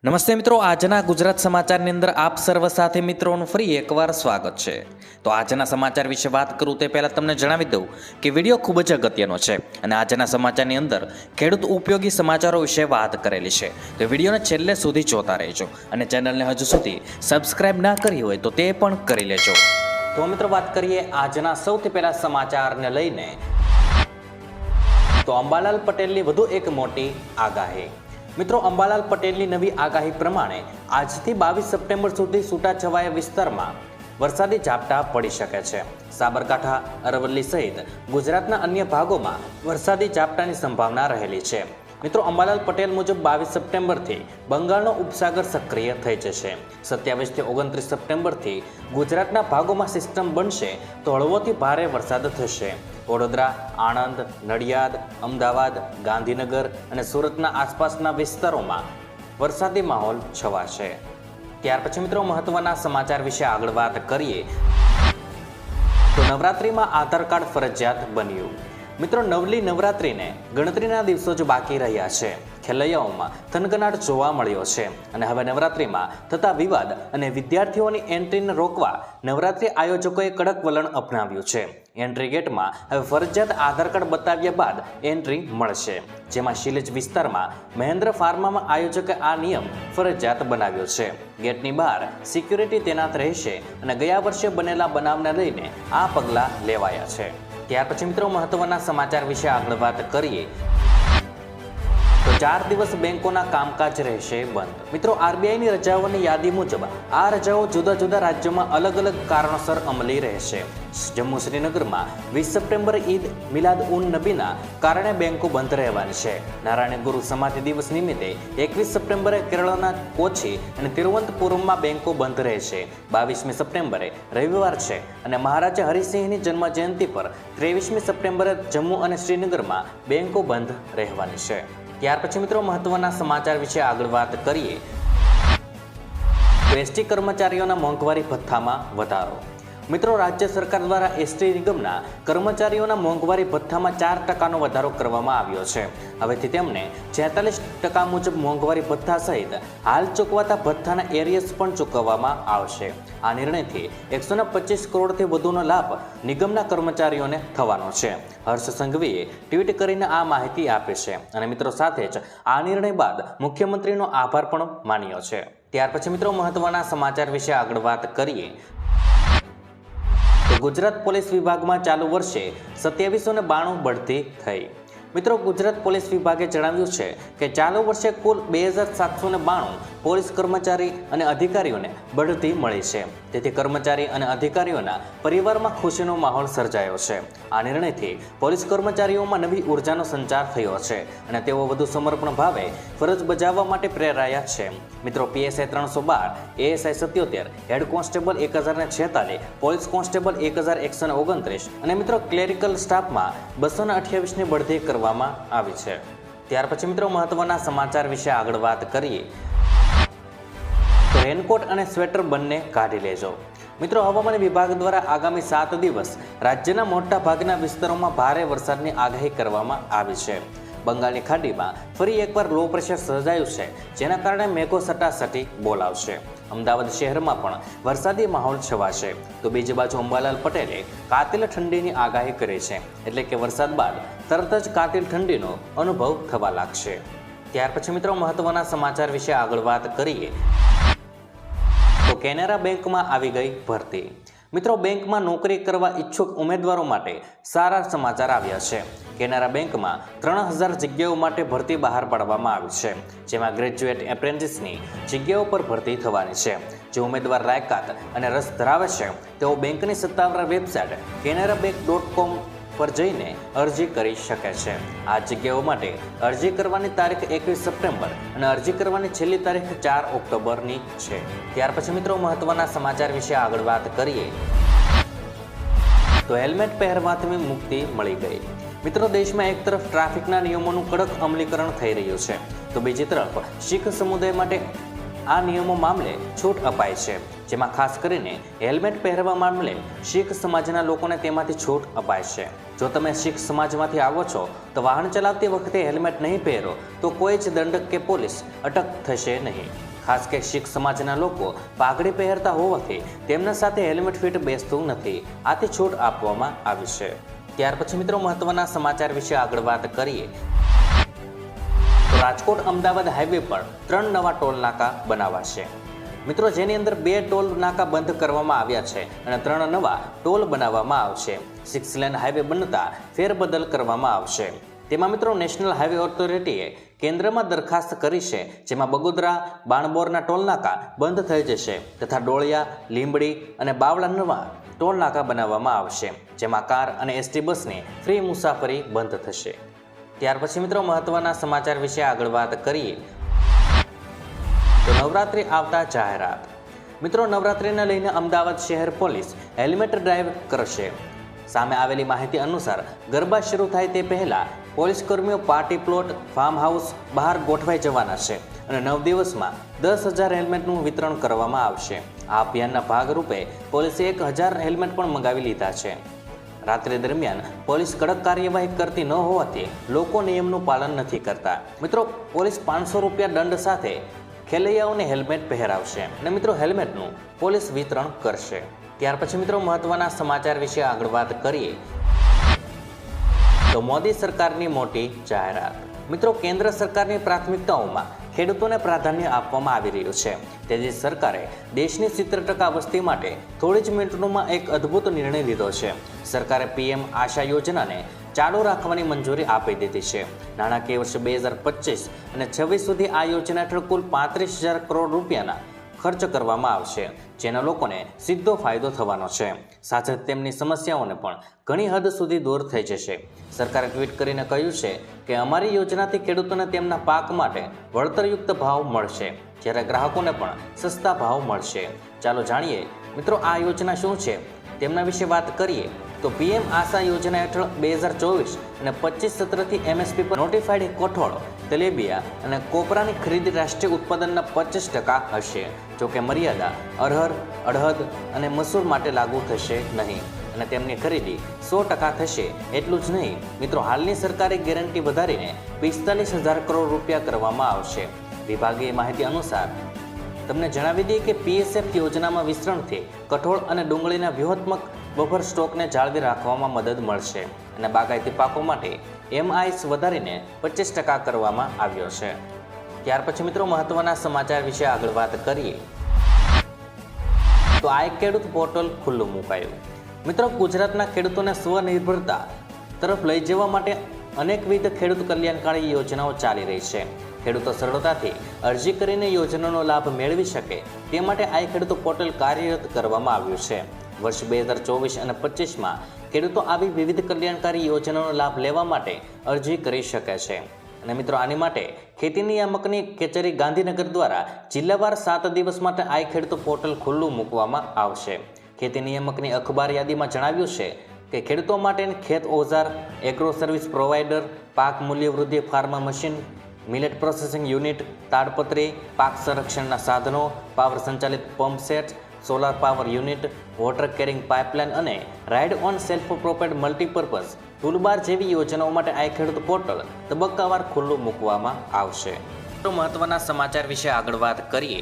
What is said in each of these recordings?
નમસ્તે મિત્રો, આજના ગુજરાત સમાચારની અંદર આપ સર્વ સાથે મિત્રોનું ફરી એકવાર સ્વાગત છે। તો આજના સમાચાર વિશે વાત કરું તે પહેલાં તમને જણાવી દઉં કે વિડીયો ખૂબ જ અગત્યનો છે અને આજના સમાચારની અંદર ખેડૂત ઉપયોગી સમાચારો વિશે વાત કરેલી છે। તો વિડીયોને છેલ્લે સુધી જોતા રહેજો અને ચેનલને હજુ સુધી સબસ્ક્રાઇબ ના કરી હોય તો તે પણ કરી લેજો। તો મિત્રો વાત કરીએ આજના સૌથી પહેલા સમાચારને લઈને, તો અંબાલાલ પટેલની વધુ એક મોટી આગાહી। મિત્રો, અંબાલાલ પટેલની નવી આગાહી પ્રમાણે આજથી 22 સપ્ટેમ્બર સુધી છૂટાછવાયા વિસ્તારમાં વરસાદી ઝાપટા પડી શકે છે। સાબરકાંઠા, અરવલ્લી સહિત ગુજરાતના અન્ય ભાગોમાં વરસાદી ઝાપટાની સંભાવના રહેલી છે। મિત્રો, અંબાલાલ પટેલ મુજબ 22 સપ્ટેમ્બરથી બંગાળનો ઉપસાગર સક્રિય થઈ જશે। 27 થી 29 સપ્ટેમ્બરથી ગુજરાતના ભાગોમાં સિસ્ટમ બનશે તો હળવોથી ભારે વરસાદ થશે। વડોદરા, આણંદ, નડિયાદ, અમદાવાદ, ગાંધીનગર અને સુરતના આસપાસના વિસ્તારોમાં વરસાદી માહોલ છવાશે। ત્યાર પછી મિત્રો મહત્વના સમાચાર વિશે આગળ વાત કરીએ તો નવરાત્રિમાં આધાર કાર્ડ ફરજિયાત બન્યું। મિત્રો, નવલી નવરાત્રિને ગણતરીના દિવસો જ બાકી રહ્યા છે। ખેલૈયાઓમાં થનગનાટ જોવા મળ્યો છે અને હવે નવરાત્રિમાં થતા વિવાદ અને વિદ્યાર્થીઓની એન્ટ્રીને રોકવા નવરાત્રિ આયોજકોએ કડક વલણ અપનાવ્યું છે। એન્ટ્રી ગેટમાં હવે ફરજિયાત આધાર કાર્ડ બતાવ્યા બાદ એન્ટ્રી મળશે, જેમાં શિલેજ વિસ્તારમાં મહેન્દ્ર ફાર્મામાં આયોજકે આ નિયમ ફરજિયાત બનાવ્યો છે। ગેટની બહાર સિક્યુરિટી તૈનાત રહેશે અને ગયા વર્ષે બનેલા બનાવને લઈને આ પગલાં લેવાયા છે। ત્યાર પછી મિત્રો મહત્વના સમાચાર વિશે આગળ વાત કરીએ તો 4 દિવસ બેંકોના કામકાજ રહેશે બંધ। મિત્રો, આરબીઆઈની રજાઓની યાદી મુજબ આ રજાઓ જુદા જુદા રાજ્યોમાં અલગ અલગ કારણોસર અમલી રહેશે। જમ્મુ શ્રીનગરમાં 20 સપ્ટેમ્બર ઈદ મિલાદ ઉન નબીના કારણે બેંકો બંધ રહેવાની છે। નારાયણ ગુરુ સમાધિ દિવસ નિમિત્તે 21 સપ્ટેમ્બરે કેરળના કોચી અને તિરુવનંતપુરમમાં બેંકો બંધ રહેશે। 22મી સપ્ટેમ્બરે રવિવાર છે અને મહારાજા હરિસિંહની જન્મ જયંતિ પર 23મી સપ્ટેમ્બરે જમ્મુ અને શ્રીનગરમાં બેંકો બંધ રહેવાની છે। ત્યાર પછી મિત્રો મહત્વના સમાચાર વિશે આગળ વાત કરીએ તો એસટી કર્મચારીઓના મોંઘવારી ભથ્થામાં વધારો। મિત્રો, રાજ્ય સરકાર દ્વારા એસટી નિગમના કર્મચારીઓના મોંઘવારી ભથ્થામાં 4% વધારો કરવામાં આવ્યો છે। હવેથી તેમને 46% મુજબ મોંઘવારી ભથ્થા સહિત હાલ ચૂકવાતા ભથ્થાના એરિયસ પણ ચૂકવવામાં આવશે। આ નિર્ણયથી 125 કરોડથી વધુનો લાભ નિગમના કર્મચારીઓને થવાનો છે। હર્ષ સંઘવીએ ટ્વીટ કરીને આ માહિતી આપી છે અને મિત્રો સાથે જ આ નિર્ણય બાદ મુખ્યમંત્રીનો આભાર પણ માન્યો છે। ત્યાર પછી મિત્રો મહત્વના સમાચાર વિશે આગળ વાત કરીએ તો ગુજરાત પોલીસ વિભાગમાં ચાલુ વર્ષે 2792 બઢતી થઈ। મિત્રો, ગુજરાત પોલીસ વિભાગે જણાવ્યું છે કે ચાલુ વર્ષે કુલ 2792 પોલીસ કર્મચારી અને અધિકારીઓને બઢતી મળી છે। તેથી કર્મચારી અને અધિકારીઓના પરિવારમાં ખુશીનો માહોલ સર્જાયો છે। આ નિર્ણયથી પોલીસ કર્મચારીઓમાં નવી ઉર્જાનો સંચાર થયો છે અને તેઓ વધુ સમર્પણ ભાવે ફરજ બજાવવા માટે પ્રેરાયા છે। મિત્રો, PSI 312, ASI 77, head constable 1046, police constable 1129 અને મિત્રો ક્લેરિકલ સ્ટાફમાં 228ની બઢતી કરવામાં આવી છે। ત્યાર પછી મિત્રો મહત્વના સમાચાર વિશે આગળ વાત કરીએ તો રેનકોટ અને સ્વેટર બંને કાઢી લેજો। મિત્રો, હવામાન વિભાગ દ્વારા આગામી 7 દિવસ રાજ્યના મોટા ભાગના વિસ્તારોમાં ભારે વરસાદની આગાહી કરવામાં આવી છે। બંગાળની ખાડીમાં ફરી એકવાર લો પ્રેશર સર્જાયું છે, જેના કારણે મેઘો સટાસટી બોલાવશે। અમદાવાદ શહેરમાં પણ વરસાદી માહોલ છવાશે। તો બીજી બાજુ અંબાલાલ પટેલે કાતિલ ઠંડીની આગાહી કરી છે, એટલે કે વરસાદ બાદ તરત જ કાતિલ ઠંડીનો અનુભવ થવા લાગશે। ત્યાર પછી મિત્રો મહત્વના સમાચાર વિશે આગળ વાત કરીએ તો કેનેરા બેંકમાં આવી ગઈ ભરતી। મિત્રો, બેંકમાં નોકરી કરવા ઈચ્છુક ઉમેદવારો માટે સારા સમાચાર આવ્યા છે। કેનેરા બેંકમાં 3000 જગ્યાઓ માટે ભરતી બહાર પાડવામાં આવી છે, જેમાં ગ્રેજ્યુએટ એપ્રેન્ટિસની જગ્યાઓ પર ભરતી થવાની છે। જે ઉમેદવાર લાયકાત અને રસ ધરાવે છે તેઓ બેંકની સત્તાવાર વેબસાઇટ canarabank.com પર જઈને અરજી કરી શકે છે। આ જગ્યાઓ માટે અરજી કરવાની તારીખ 21 સપ્ટેમ્બર અને અરજી કરવાની છેલ્લી તારીખ 4 ઓક્ટોબરની છે। ત્યાર પછી મિત્રો મહત્વના સમાચાર વિશે આગળ વાત કરીએ તો હેલ્મેટ પહેરવાથી મુક્તિ મળી ગઈ। મિત્રો, દેશમાં એક તરફ ટ્રાફિકના નિયમોનું કડક અમલીકરણ થઈ રહ્યું છે તો બીજી તરફ શીખ સમુદાય માટે આ નિયમો મામલે છૂટ અપાય છે, જેમાં ખાસ કરીને હેલ્મેટ પહેરવા મામલે શીખ સમાજના લોકોને તેમાંથી છૂટ અપાય છે। જો તમે શીખ સમાજમાંથી આવો છો તો વાહન ચલાવતી વખતે હેલ્મેટ નહીં પહેરો તો કોઈ જ દંડ કે પોલીસ અટક થશે નહીં। ખાસ કે શીખ સમાજના લોકો પાઘડી પહેરતા હોવાથી તેમના સાથે હેલ્મેટ ફિટ બેસતું નથી, આથી છૂટ આપવામાં આવી છે. ત્યાર પછી મિત્રો મહત્વના સમાચાર વિશે આગળ વાત કરીએ તો રાજકોટ અમદાવાદ હાઈવે પર 3 નવા ટોલ નાકા બનાવાશે. મિત્રો, જેની અંદર 2 ટોલ નાકા બંધ કરવામાં આવ્યા છે અને 3 નવા ટોલ બનાવવામાં આવશે. 6 લેન હાઈવે બનતા ફેરબદલ કરવામાં આવશે. તેમાં મિત્રો નેશનલ હાઈવે ઓથોરિટીએ કેન્દ્રમાં દરખાસ્ત કરી છે, જેમાં બગોદરા બાણબોરના ટોલ નાકા બંધ થઈ જશે તથા ડોળિયા, લીંબડી અને બાવળા નવા ટોલ નાકા બનાવવામાં આવશે, જેમાં કાર અને એસટી બસની ફ્રી મુસાફરી બંધ થશે. ત્યાર પછી મિત્રો મહત્વના સમાચાર વિશે આગળ વાત કરીએ તો નવરાત્રી આવતા જાહેરાત. મિત્રો, નવરાત્રીને લઈને અમદાવાદ શહેર પોલીસ હેલ્મેટ ડ્રાઈવ કરશે. સામે આવેલી માહિતી અનુસાર ગરબા શરૂ થાય તે પહેલા પોલીસ કર્મીઓ પાર્ટી પ્લોટ, ફાર્મ હાઉસ બહાર ગોઠવાઈ જવાના છે અને 9 દિવસમાં 10,000 હેલ્મેટનું વિતરણ કરવામાં આવશે. આ અભિયાનના ભાગરૂપે પોલીસે 1,000 હેલ્મેટ પણ મંગાવી લીધા છે. રાત્રિ દરમિયાન પોલીસ કડક કાર્યવાહી કરતી ન હોવાથી લોકો નિયમનું પાલન નથી કરતા. મિત્રો, પોલીસ 500 રૂપિયા દંડ સાથે ખેલૈયાઓને હેલ્મેટ પહેરાવશે અને મિત્રો હેલ્મેટનું પોલીસ વિતરણ કરશે. ત્યાર પછી મિત્રો મહત્વના સમાચાર વિશે આગળ વાત કરીએ તો મોદી સરકારની મોટી જાહેરાત. મિત્રો, કેન્દ્ર સરકારની પ્રાથમિકતાઓમાં ખેડૂતોને પ્રાધાન્ય આપવામાં આવી રહ્યું છે. તેથી સરકારે દેશની 70% વસ્તી માટે થોડી જ મિનિટોમાં એક અદ્ભુત નિર્ણય લીધો છે. સરકારે PM આશા યોજનાને ચાલુ રાખવાની મંજૂરી આપી દીધી છે. નાણાકીય વર્ષ 2025 અને 26 સુધી આ યોજના હેઠળ કુલ 35,000 કરોડ રૂપિયાના ખર્ચ કરવામાં આવશે, જેના લોકોને સીધો ફાયદો થવાનો છે. સાથે તેમની સમસ્યાઓને પણ ઘણી હદ સુધી દૂર થઈ જશે. સરકારે ટ્વીટ કરીને કહ્યું છે કે અમારી યોજનાથી ખેડૂતોને તેમના પાક માટે વળતરયુક્ત ભાવ મળશે, જ્યારે ગ્રાહકોને પણ સસ્તા ભાવ મળશે. ચાલો જાણીએ મિત્રો આ યોજના શું છે તેમના વિશે વાત કરીએ તો PM આશા યોજના હેઠળ 2024 અને 25 સત્રથી MSP પર નોટિફાઈડ કઠોળ, તેલીબિયા અને કોપરાની ખરીદ રાષ્ટ્રીય ઉત્પાદનના 25% હશે. જોકે મર્યાદા અરહર, અડહદ અને મસૂર માટે લાગુ થશે નહીં અને તેમની ખરીદી 100% થશે. એટલું જ નહીં મિત્રો, હાલની સરકારી ગેરંટી વધારીને 45,000 કરોડ રૂપિયા કરવામાં આવશે. વિભાગીય માહિતી અનુસાર તમને જણાવી દઈએ કે PSF યોજનામાં વિસ્તરણથી કઠોળ અને ડુંગળીના વ્યૂહાત્મક બફર સ્ટોકને જાળવી રાખવામાં મદદ મળશે અને બાગાયતી પાકો માટે MIs વધારીને 25% કરવામાં આવ્યો છે. ત્યાર પછી મિત્રો મહત્વના સમાચાર વિશે આગળ વાત કરીએ તો આ ખેડૂત પોર્ટલ ખુલ્લું મુકાયું. મિત્રો, ગુજરાતના ખેડૂતોને સ્વનિર્ભરતા તરફ લઈ જવા માટે અનેકવિધ ખેડૂત કલ્યાણકારી યોજનાઓ ચાલી રહી છે. ખેડૂતો સરળતાથી અરજી કરીને યોજનાનો લાભ મેળવી શકે તે માટે આ ખેડૂત પોર્ટલ કાર્યરત કરવામાં આવ્યું છે. વર્ષ 2024 અને 25માં ખેડૂતો આવી વિવિધ કલ્યાણકારી યોજનાનો લાભ લેવા માટે અરજી કરી શકે છે. અને મિત્રો આની માટે ખેતી નિયામકની કચેરી ગાંધીનગર દ્વારા જિલ્લાવાર 7 દિવસ માટે આ ખેડૂત પોર્ટલ ખુલ્લું મૂકવામાં આવશે. ખેતી નિયામકની અખબાર યાદીમાં જણાવ્યું છે કે ખેડૂતો માટે ખેત ઓજાર, એગ્રો સર્વિસ પ્રોવાઈડર, પાક મૂલ્ય વૃદ્ધિ ફાર્મા મશીન, મિલેટ પ્રોસેસિંગ યુનિટ, તાડપત્રી, પાક સંરક્ષણના સાધનો, પાવર સંચાલિત pump set, solar power unit, water carrying pipeline અને ride on self propelled multipurpose toolbar જેવી યોજનાઓ માટે આ ખેડૂત પોર્ટલ તબક્કાવાર ખુલ્લું મૂકવામાં આવશે. તો મહત્વના સમાચાર વિશે આગળ વાત કરીએ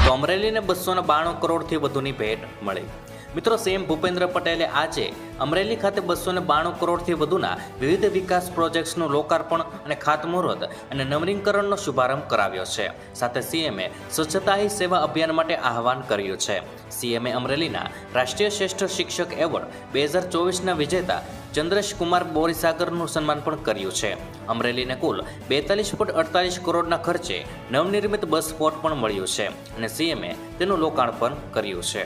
તો અમરેલીને 292 કરોડથી વધુની ભેટ મળી. મિત્રો, CM ભૂપેન્દ્ર પટેલે આજે અમરેલી ખાતે 292 કરોડથી વધુના વિવિધ વિકાસ પ્રોજેક્ટ્સનું લોકાર્પણ અને ખાતમુહૂર્ત અને નવીનીકરણનો શુભારંભ કરાવ્યો છે. સાથે CMએ સ્વચ્છતા હી સેવા અભિયાન માટે આહવાન કર્યું છે. CMએ અમરેલીના રાષ્ટ્રીય શ્રેષ્ઠ શિક્ષક એવોર્ડ 2024ના વિજેતા ચંદ્રેશ કુમાર બોરીસાગરનું સન્માન પણ કર્યું છે. અમરેલીને કુલ 42.48 કરોડના ખર્ચે નવનિર્મિત બસ સ્પોટ પણ મળ્યું છે અને CMએ તેનું લોકાર્પણ કર્યું છે.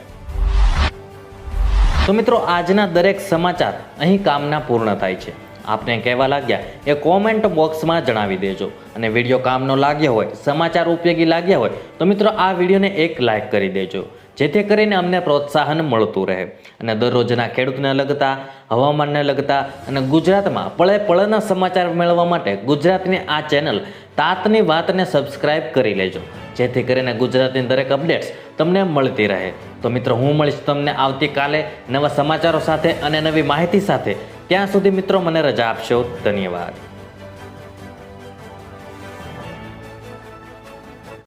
તો મિત્રો, આજના દરેક સમાચાર અહીં કામના પૂર્ણ થાય છે. આપને કહેવા લાગ્યા એ કોમેન્ટ બોક્સમાં જણાવી દેજો અને વિડીયો કામનો લાગ્યો હોય, સમાચાર ઉપયોગી લાગ્યા હોય તો મિત્રો આ વિડીયોને એક લાઈક કરી દેજો, જેથી કરીને અમને પ્રોત્સાહન મળતું રહે અને દરરોજના ખેડૂતને લગતા, હવામાનને લગતા અને ગુજરાતમાં પળે પળના સમાચાર મેળવવા માટે ગુજરાતની આ ચેનલ તાતની વાતને સબસ્ક્રાઇબ કરી લેજો, જેથી કરીને ગુજરાતની દરેક અપડેટ્સ તમને મળતી રહે. તો મિત્રો, હું મળીશ તમને આવતીકાલે નવા સમાચારો સાથે અને નવી માહિતી સાથે. ત્યાં સુધી મિત્રો મને રજા આપશો. ધન્યવાદ.